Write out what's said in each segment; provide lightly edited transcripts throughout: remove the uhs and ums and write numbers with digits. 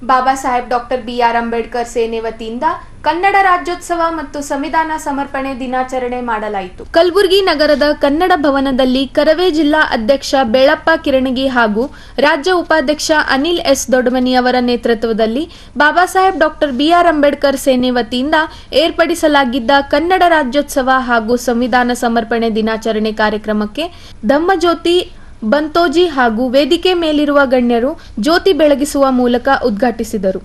Baba Saheb doctor B R. Ambedkar ಸೇನೆ ವತಿಯಿಂದ ಕನ್ನಡ ರಾಜ್ಯೋತ್ಸವ ಮತ್ತು ಸಂವಿಧಾನ ಸಮರ್ಪಣೆ ದಿನಾಚರಣೆ ಮಾಡಲಾಯಿತು. ಕಲಬುರಗಿ ನಗರದ ಕನ್ನಡ ಭವನದಲ್ಲಿ ಕರವೇ ಜಿಲ್ಲಾ ಅಧ್ಯಕ್ಷ ಬೇಳಪ್ಪ ಕಿರಣಗಿ ಹಾಗೂ ರಾಜ್ಯ ಉಪಾಧ್ಯಕ್ಷ ಅನಿಲ್ ಎಸ್ ದೊಡ್ಡಮನಿ ಅವರ ನೇತೃತ್ವದಲ್ಲಿ ಬಾಬಾ ಸಾಹೇಬ್ ಡಾಕ್ಟರ್ ಬಿ.ಆರ್. ಅಂಬೇಡ್ಕರ್ ಸೇನೆ ವತಿಯಿಂದ ಏರ್ಪಡಿಸಲಾಗಿದ್ದ ಕನ್ನಡ ರಾಜ್ಯೋತ್ಸವ ಹಾಗೂ ಸಂವಿಧಾನ ಸಮರ್ಪಣೆ ದಿನಾಚರಣೆ ಕಾರ್ಯಕ್ರಮಕ್ಕೆ ಧಮ್ಮಜ್ಯೋತಿ ಬಂತೋಜಿ ಹಾಗೂ ವೇದಿಕೆ ಮೇಲಿರುವ ಗಣ್ಯರು ಜ್ಯೋತಿ ಬೆಳಗಿಸುವ ಮೂಲಕ ಉದ್ಘಾಟಿಸಿದರು.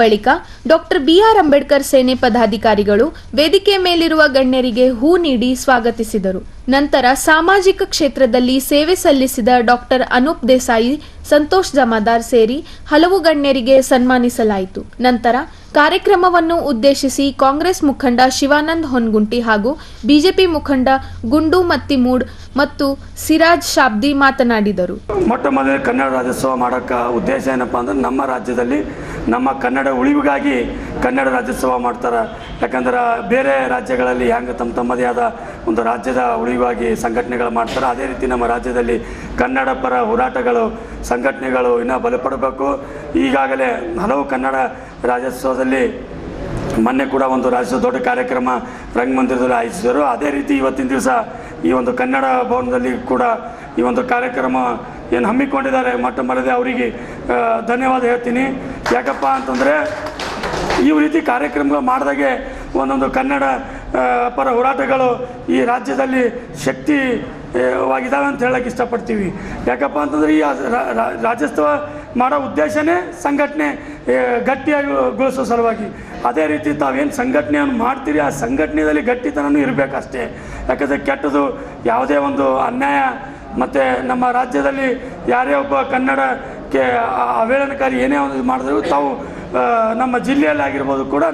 ಬಳಿಕ ಡಾಕ್ಟರ್ ಬಿ.ಆರ್. ಅಂಬೇಡ್ಕರ್ ಸೇನೆ ಪದಾಧಿಕಾರಿಗಳು ವೇದಿಕೆ ಮೇಲಿರುವ ಗಣ್ಯರಿಗೆ ಹೂ ನೀಡಿ ಸ್ವಾಗತಿಸಿದರು. ನಂತರ ಸಾಮಾಜಿಕ ಕ್ಷೇತ್ರದಲ್ಲಿ ಸೇವೆ ಸಲ್ಲಿಸಿದ ಡಾಕ್ಟರ್ ಅನೂಪ್ ದೇಸಾಯಿ, ಸಂತೋಷ್ ಜಮಾದಾರ್ ಸೇರಿ ಹಲವು ಗಣ್ಯರಿಗೆ ಸನ್ಮಾನಿಸಲಾಯಿತು. ನಂತರ ಕಾರ್ಯಕ್ರಮವನ್ನು ಉದ್ದೇಶಿಸಿ ಕಾಂಗ್ರೆಸ್ ಮುಖಂಡ ಶಿವಾನಂದ್ ಹೊನ್ಗುಂಟಿ ಹಾಗೂ ಬಿಜೆಪಿ ಮುಖಂಡ ಗುಂಡು ಮತ್ತಿಮೂಡ್ ಮತ್ತು ಸಿರಾಜ್ ಶಾಬ್ದಿ ಮಾತನಾಡಿದರು. ಮೊಟ್ಟ ಮೊದಲೇ ಕನ್ನಡ ರಾಜ್ಯೋತ್ಸವ ಮಾಡೋಕ್ಕೆ ಉದ್ದೇಶ ಏನಪ್ಪ ಅಂದ್ರೆ ನಮ್ಮ ರಾಜ್ಯದಲ್ಲಿ ನಮ್ಮ ಕನ್ನಡ ಉಳಿವಿಗಾಗಿ ಕನ್ನಡ ರಾಜ್ಯೋತ್ಸವ ಮಾಡ್ತಾರೆ. ಯಾಕಂದ್ರೆ ಬೇರೆ ರಾಜ್ಯಗಳಲ್ಲಿ ಹೆಂಗೆ ತಮ್ಮದೇ ಆದ ಒಂದು ರಾಜ್ಯದ ಉಳಿವಾಗಿ ಸಂಘಟನೆಗಳು ಮಾಡ್ತಾರೆ, ಅದೇ ರೀತಿ ನಮ್ಮ ರಾಜ್ಯದಲ್ಲಿ ಕನ್ನಡ ಪರ ಹೋರಾಟಗಳು ಸಂಘಟನೆಗಳು ಇನ್ನೂ ಬಲಪಡಬೇಕು. ಈಗಾಗಲೇ ಹಲವು ಕನ್ನಡ ರಾಜ್ಯೋತ್ಸವದಲ್ಲಿ ಮೊನ್ನೆ ಕೂಡ ಒಂದು ರಾಜ್ಯದ ದೊಡ್ಡ ಕಾರ್ಯಕ್ರಮ ರಂಗಮಂದಿರದಲ್ಲಿ ಆಯೋಜಿಸಿದರು. ಅದೇ ರೀತಿ ಇವತ್ತಿನ ದಿವಸ ಈ ಒಂದು ಕನ್ನಡ ಭವನದಲ್ಲಿ ಕೂಡ ಈ ಒಂದು ಕಾರ್ಯಕ್ರಮ ಏನು ಹಮ್ಮಿಕೊಂಡಿದ್ದಾರೆ, ಮೊಟ್ಟ ಮೊದಲೇ ಅವರಿಗೆ ಧನ್ಯವಾದ ಹೇಳ್ತೀನಿ. ಯಾಕಪ್ಪ ಅಂತಂದರೆ ಈ ರೀತಿ ಕಾರ್ಯಕ್ರಮಗಳು ಮಾಡಿದಾಗೆ ಒಂದೊಂದು ಕನ್ನಡ ಪರ ಹೋರಾಟಗಳು ಈ ರಾಜ್ಯದಲ್ಲಿ ಶಕ್ತಿವಾಗಿದ್ದಾವೆ ಅಂತ ಹೇಳಕ್ಕೆ ಇಷ್ಟಪಡ್ತೀವಿ. ಯಾಕಪ್ಪ ಅಂತಂದರೆ ಈ ರಾಜ್ಯೋತ್ಸವ ಮಾಡೋ ಉದ್ದೇಶನೇ ಸಂಘಟನೆ ಗಟ್ಟಿಯಾಗಿಗೊಳಿಸೋ ಸಲುವಾಗಿ. ಅದೇ ರೀತಿ ತಾವೇನು ಸಂಘಟನೆಯನ್ನು ಮಾಡ್ತೀರಿ ಆ ಸಂಘಟನೆಯಲ್ಲಿ ಗಟ್ಟಿತನೂ ಇರಬೇಕಷ್ಟೇ. ಯಾಕಂದರೆ ಕೆಟ್ಟದು ಯಾವುದೇ ಒಂದು ಅನ್ಯಾಯ ಮತ್ತು ನಮ್ಮ ರಾಜ್ಯದಲ್ಲಿ ಯಾರೇ ಒಬ್ಬ ಕನ್ನಡಕ್ಕೆ ಅವೇಳನಕಾರಿ ಏನೇ ಒಂದು ಮಾಡಿದ್ರು ತಾವು ನಮ್ಮ ಜಿಲ್ಲೆಯಲ್ಲಿ ಆಗಿರ್ಬೋದು ಕೂಡ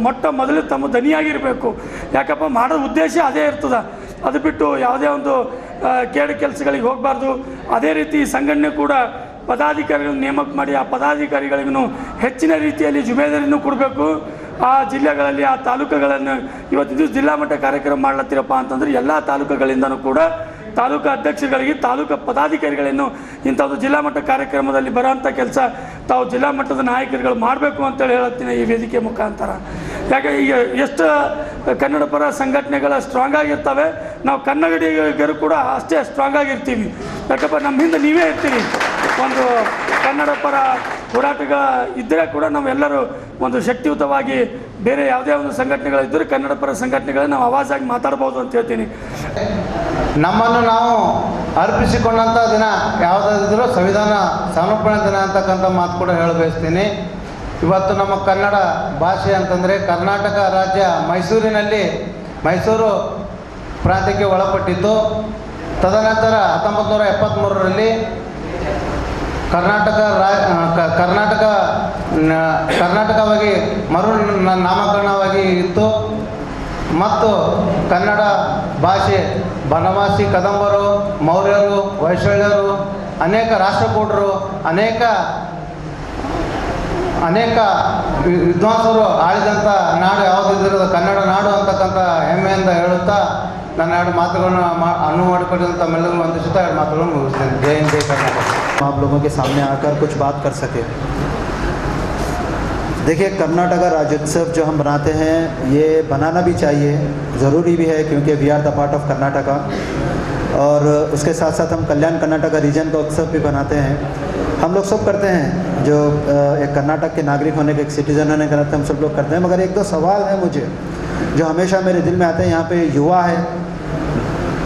ಮೊಟ್ಟ ಮೊದಲು ತಮ್ಮ ದನಿಯಾಗಿರಬೇಕು. ಯಾಕಪ್ಪ ಮಾಡೋ ಉದ್ದೇಶ ಅದೇ ಇರ್ತದೆ. ಅದು ಬಿಟ್ಟು ಯಾವುದೇ ಒಂದು ಕೇಡು ಕೆಲಸಗಳಿಗೆ ಹೋಗಬಾರ್ದು. ಅದೇ ರೀತಿ ಸಂಘಟನೆ ಕೂಡ ಪದಾಧಿಕಾರಿಗಳನ್ನು ನೇಮಕ ಮಾಡಿ ಆ ಪದಾಧಿಕಾರಿಗಳಿಗೂ ಹೆಚ್ಚಿನ ರೀತಿಯಲ್ಲಿ ಜವಾಬ್ದಾರಿಯನ್ನು ಕೊಡಬೇಕು. ಆ ಜಿಲ್ಲೆಗಳಲ್ಲಿ ಆ ತಾಲೂಕುಗಳನ್ನು ಇವತ್ತಿನ ಜಿಲ್ಲಾ ಮಟ್ಟ ಕಾರ್ಯಕ್ರಮ ಮಾಡ್ಲತ್ತೀರಪ್ಪ ಅಂತಂದರೆ ಎಲ್ಲ ತಾಲೂಕುಗಳಿಂದನೂ ಕೂಡ ತಾಲೂಕು ಅಧ್ಯಕ್ಷರುಗಳಿಗೆ ತಾಲೂಕು ಪದಾಧಿಕಾರಿಗಳನ್ನು ಇಂಥದ್ದು ಜಿಲ್ಲಾ ಮಟ್ಟ ಕಾರ್ಯಕ್ರಮದಲ್ಲಿ ಬರೋವಂಥ ಕೆಲಸ ತಾವು ಜಿಲ್ಲಾ ಮಟ್ಟದ ನಾಯಕರುಗಳು ಮಾಡಬೇಕು ಅಂತೇಳಿ ಹೇಳುತ್ತೀನಿ ಈ ವೇದಿಕೆ ಮುಖಾಂತರ. ಯಾಕೆ ಈಗ ಎಷ್ಟು ಕನ್ನಡ ಪರ ಸಂಘಟನೆಗಳ ಸ್ಟ್ರಾಂಗ್ ಆಗಿರ್ತವೆ, ನಾವು ಕನ್ನಡಿಗರು ಕೂಡ ಅಷ್ಟೇ ಸ್ಟ್ರಾಂಗ್ ಆಗಿರ್ತೀವಿ. ಯಾಕಪ್ಪ ನಮ್ಮ ಹಿಂದೆ ನೀವೇ ಇರ್ತೀರಿ. ಒಂದು ಕನ್ನಡ ಪರ ಹೋರಾಟಗಳ ಇದ್ದರೆ ಕೂಡ ನಾವೆಲ್ಲರೂ ಒಂದು ಶಕ್ತಿಯುತವಾಗಿ ಬೇರೆ ಯಾವುದೇ ಒಂದು ಸಂಘಟನೆಗಳಿದ್ದರೆ ಕನ್ನಡ ಪರ ಸಂಘಟನೆಗಳನ್ನ ನಾವು ಆವಾಜಾಗಿ ಮಾತಾಡ್ಬೋದು ಅಂತ ಹೇಳ್ತೀನಿ. ನಮ್ಮನ್ನು ನಾವು ಅರ್ಪಿಸಿಕೊಂಡಂಥ ದಿನ ಯಾವುದಾದ್ರೂ ಸಂವಿಧಾನ ಸಮರ್ಪಣೆ ದಿನ ಅಂತಕ್ಕಂಥ ಮಾತು ಕೂಡ ಹೇಳಬಯಸ್ತೀನಿ. ಇವತ್ತು ನಮ್ಮ ಕನ್ನಡ ಭಾಷೆ ಅಂತಂದರೆ ಕರ್ನಾಟಕ ರಾಜ್ಯ ಮೈಸೂರಿನಲ್ಲಿ ಮೈಸೂರು ಪ್ರಾಂತ್ಯಕ್ಕೆ ಒಳಪಟ್ಟಿತ್ತು. ತದನಂತರ 1973ರಲ್ಲಿ ಕರ್ನಾಟಕವಾಗಿ ನಾಮಕರಣವಾಗಿ ಇತ್ತು. ಮತ್ತು ಕನ್ನಡ ಭಾಷೆ ಬನವಾಸಿ ಕದಂಬರು, ಮೌರ್ಯರು, ಹೊಯ್ಸಳರು, ಅನೇಕ ರಾಷ್ಟ್ರಕೂಟರು, ಅನೇಕ ವಿದ್ವಾಂಸರು ಆಳಿದಂಥ ನಾಡು ಯಾವುದಿದ್ದರೂ ಕನ್ನಡ ನಾಡು ಅಂತಕ್ಕಂಥ ಹೆಮ್ಮೆಯಿಂದ ಹೇಳುತ್ತಾ ನನ್ನ ಎರಡು ಮಾತುಗಳನ್ನು ಅನುವು ಮಾಡಿಕೊಟ್ಟಿದ್ದಂಥ ತಮ್ಮೆಲ್ಲರಿಗೂ ವಂದಿಸುತ್ತಾ ಎರಡು ಮಾತುಗಳನ್ನು ಮುಗಿಸ್ತೇನೆ. ಜೈ ಹಿಂದ್, ಜೈ ಕರ್ನಾಟಕ. आप लोगों के सामने आकर कुछ बात कर सके। देखिए, कर्नाटका राज्योत्सव जो हम बनाते हैं ये बनाना भी चाहिए, ज़रूरी भी है, क्योंकि we are the part of Karnataka. और उसके साथ साथ हम कल्याण कर्नाटका रीजन का उत्सव भी बनाते हैं। हम लोग सब करते हैं, जो एक कर्नाटक के नागरिक होने के एक सिटीजन होने के नाते हम सब लोग करते हैं। मगर एक दो सवाल है मुझे जो हमेशा मेरे दिल में आते हैं। यहाँ पे युवा है,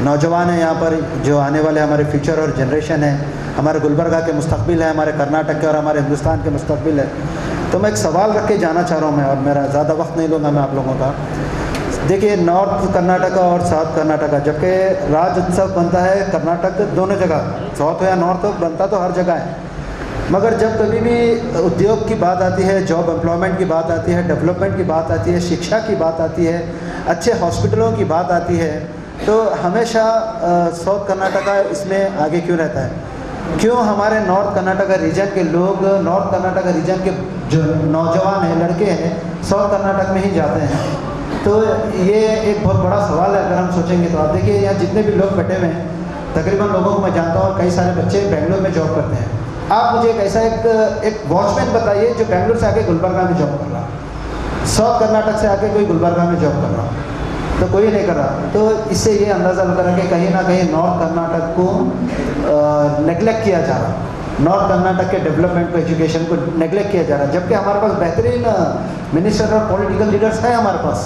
नौजवान है, यहाँ पर जो आने वाले हमारे फ्यूचर और जनरेशन है, हमारे गुलबर्गा के मुस्तकबिल है, हमारे कर्नाटक के और हमारे हिंदुस्तान के मुस्तकबिल है। तो मैं एक सवाल रख के जाना चाह रहा हूँ मैं, और मेरा ज़्यादा वक्त नहीं लूँगा मैं आप लोगों का। देखिए, नॉर्थ कर्नाटका और साउथ कर्नाटका, जबकि राज्य उत्सव बनता है कर्नाटक दोनों जगह, साउथ हो या नॉर्थ हो, बनता तो हर जगह है। मगर जब कभी भी उद्योग की बात आती है, जॉब एम्प्लॉयमेंट की बात आती है, डेवलपमेंट की बात आती है, शिक्षा की बात आती है, अच्छे हॉस्पिटलों की बात आती है, तो हमेशा साउथ कर्नाटका इसमें आगे क्यों रहता है? क्यों हमारे नॉर्थ कर्नाटका रीजन के लोग, नॉर्थ कर्नाटका रीजन के जो नौजवान हैं, लड़के हैं, साउथ कर्नाटक में ही जाते हैं? तो ये एक बहुत बड़ा सवाल है अगर हम सोचेंगे तो। आप देखिए, यहाँ जितने भी लोग बैठे हुए हैं तकरीबन लोगों को मैं जानता हूँ और कई सारे बच्चे बेंगलोर में जॉब करते हैं। आप मुझे एक ऐसा एक वॉचमैन बताइए जो बेंगलोर से आके गुलबर्गा में जॉब कर रहा, साउथ कर्नाटक से आके कोई गुलबर्गा में जॉब कर रहा, तो कोई नहीं कर रहा। तो इससे ये अंदाज़ा लग रहा है कि कहीं ना कहीं नॉर्थ कर्नाटक को नेगलेक्ट किया जा रहा, नॉर्थ कर्नाटक के डेवलपमेंट को, एजुकेशन को नेगलेक्ट किया जा रहा है, जबकि हमारे पास बेहतरीन मिनिस्टर और पॉलिटिकल लीडर्स हैं हमारे पास।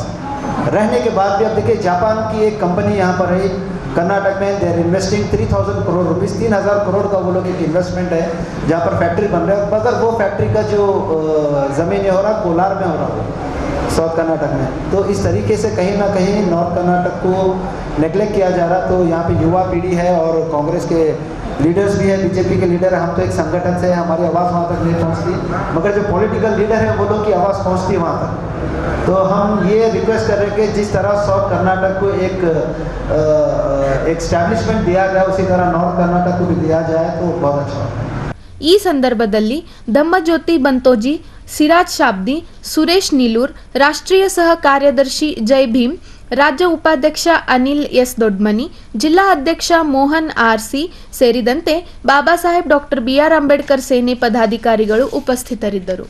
रहने के बाद भी अब देखिए, जापान की एक कंपनी यहाँ पर है कर्नाटक में, they are investing 3000 crore rupees, 3000 crore का वो लोग एक इन्वेस्टमेंट है जहाँ पर फैक्ट्री बन रहा है, मगर वो फैक्ट्री का जो ज़मीन हो रहा कोलार में हो रहा हो, साउथ कर्नाटक में। तो इस तरीके से कहीं ना कहीं नॉर्थ कर्नाटक को नेगलेक्ट किया जा रहा। तो यहाँ पे युवा पीढ़ी है और कांग्रेस के लीडर्स भी है, बीजेपी के लीडर है, हम तो एक संगठन से हमारी आवाज़ वहाँ तक नहीं पहुँचती, मगर जो पॉलिटिकल लीडर है वो लोग की आवाज़ पहुँचती है वहाँ तक। तो हम ये रिक्वेस्ट कर रहे हैं कि जिस तरह साउथ कर्नाटक को एक स्टैब्लिशमेंट दिया गया, उसी तरह नॉर्थ कर्नाटक को भी दिया जाए तो बहुत अच्छा होगा। ಈ ಸಂದರ್ಭದಲ್ಲಿ ಧಮ್ಮಜ್ಯೋತಿ ಬಂತೋಜಿ, ಸಿರಾಜ್ ಶಾಬ್ದಿ, ಸುರೇಶ್ ನಿಲೂರ್, ರಾಷ್ಟ್ರೀಯ ಸಹ ಕಾರ್ಯದರ್ಶಿ ಜೈ ಭೀಮ್, ರಾಜ್ಯ ಉಪಾಧ್ಯಕ್ಷ ಅನಿಲ್ ಎಸ್ ದೊಡ್ಮನಿ, ಜಿಲ್ಲಾ ಅಧ್ಯಕ್ಷ ಮೋಹನ್ ಆರ್ಸಿ ಸೇರಿದಂತೆ ಬಾಬಾ ಸಾಹೇಬ್ ಡಾಕ್ಟರ್ BR ಅಂಬೇಡ್ಕರ್ ಸೇನೆ ಪದಾಧಿಕಾರಿಗಳು ಉಪಸ್ಥಿತರಿದ್ದರು.